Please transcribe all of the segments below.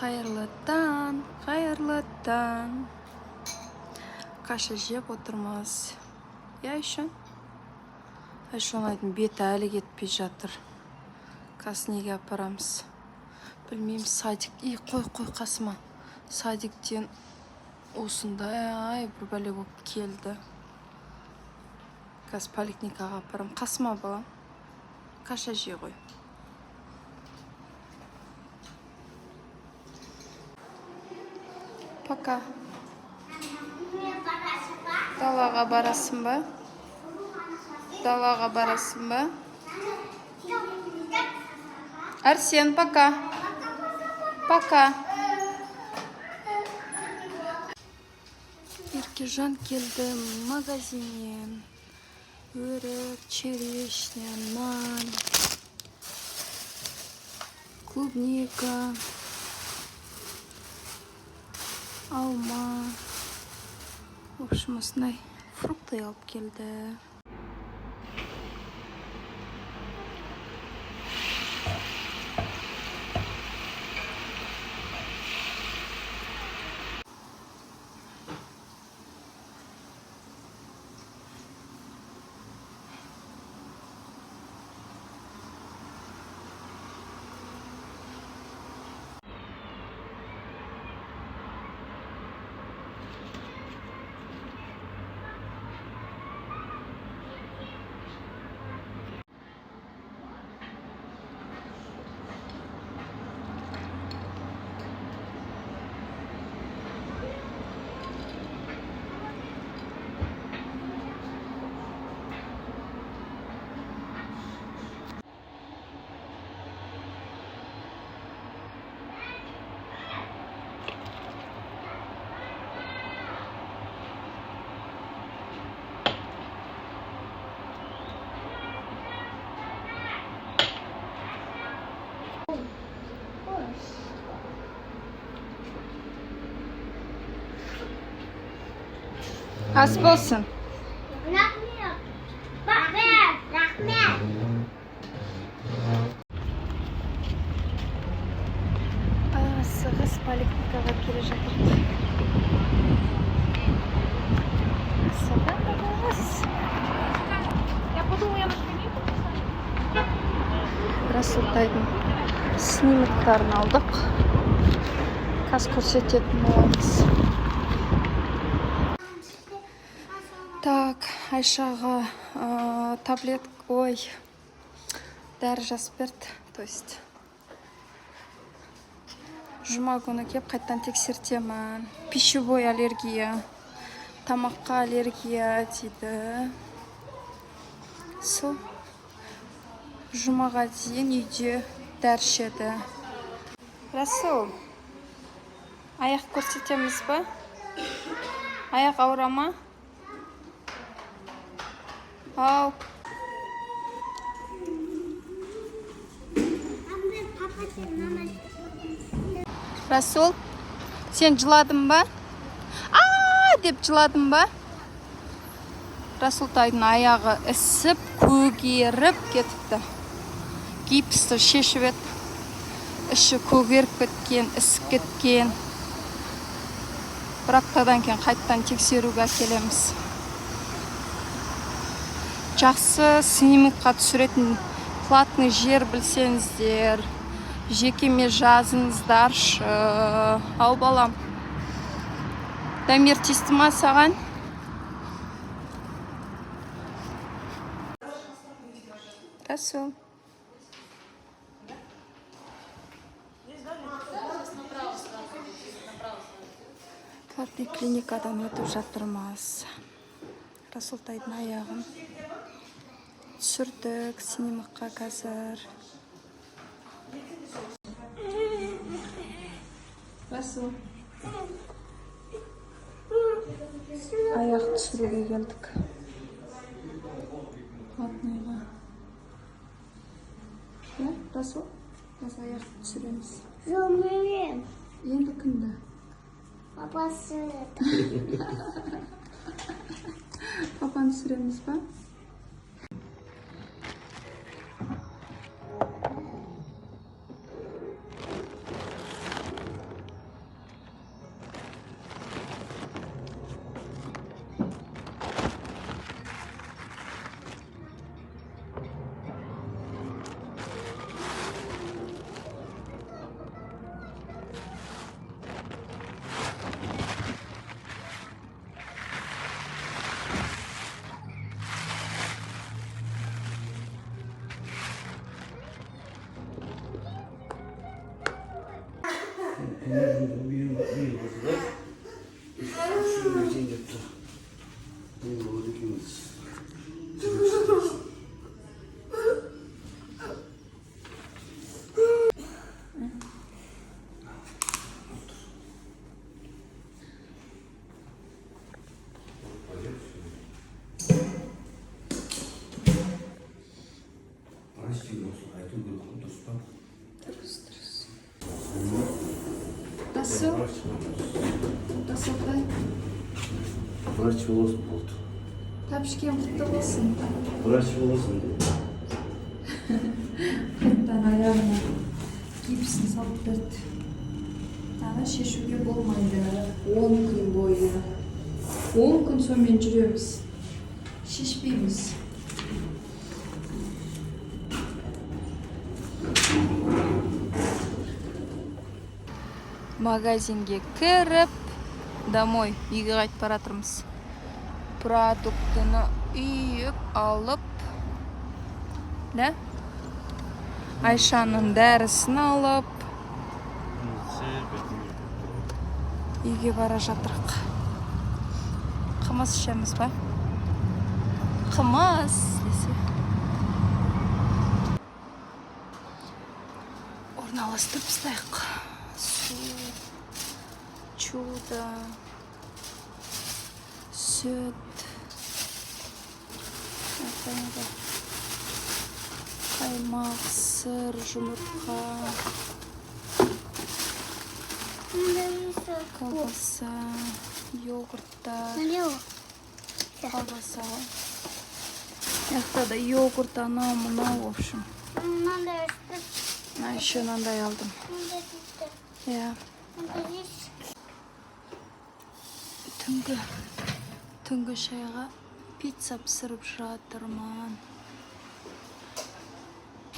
Қайырлы таң. Каша жеп отырмыз. Я еще айдың беті әлі кетпей жатыр. Кас неге апарамыз? Білмеймін, садик. Қой қасыма. Садиктен осындай бір бәле болып келді. Кас поликлиникаға апарам. Қасыма балам. Каша же ғой. Пока. Далаға барасың ба? Арсен, пока. Еркежан келді магазиннен. Өрік, черешня, нан, клубника, алма. В общем, осындай фрукты алып келді. Ас болсын. Рахмет. Асығыс поликлиникаға келе жатырмыз. Расултайдың снимоктарын алдық. Кас көрсететін боламыз. Так, Айшаға дәрі жазып берді. То есть жұма күні кеп қайттан тексертемін. Пищевой аллергия, тамаққа аллергия дейді. Сол жұмаға дейін үйде дәрі ішеді. Расул, аяқ көрсетеміз ба? Аяқ ауырама? Ау. Расул, сен жыладың ба? Деп жыладың ба? Расултайдың аяғы ісіп, көгеріп кетіпті. Гипсті шешіп ет. Іші көгеріп кеткен, ісіп кеткен. Бір аптадан кейін қайттан тексеруге келеміз. Жақсы снимокқа түсіретін платный жер білсеңіздер, жекеме жазыңыздаршы. Ау балам, Дамир тиісті ма саған? Расул. Платный клиникадан өтіп жатырмыз. Расултайдың аяғын түсірдік снимокқа қазір. Расул. Аяқ түсіруге келдік. Платныйға. Расул, біз аяқ түсіреміз. Жумелен. Енді кімді? Папасы. Папаны түсіреміз ба? үйің болса да үшеуіне тең деп тұр. Мен болады екенбіз. Nasıl? Nasıl Tay? Врач боласың болды. Тапшкен құтты болсын. Врач боласың дейді. Қайттан аяғына гипсін салып берді. Ана шешуге болмайды. 10 күн бойы. 10 күн сонымен жүреміз. Шешпейміз. Магазинге кіріп, домой, үйге қайтып баратырмыз. Продуктыны үйіп алып, да? Айшаның дәрісін алып, үйге бара жатырық. Қымыз ішеміз ба? Қымыз десе. Орналастырып ұстайық. Су, чудо, сүт, қаймақ, сыр, жұмыртқа, колбаса, йогурттар, колбаса. Яқта да йогурт, анау, мынау, в общем. А еще мынандай алдым. Ja. Түнгі шайға пицца пісіріп жатырмын.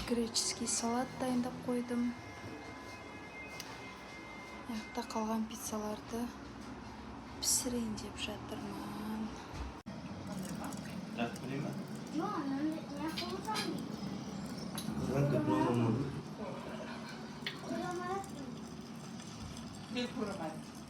Греческий салат дайындап қойдым. Яқта қалған пиццаларды пісірейін деп жатырмын. Del puro mal.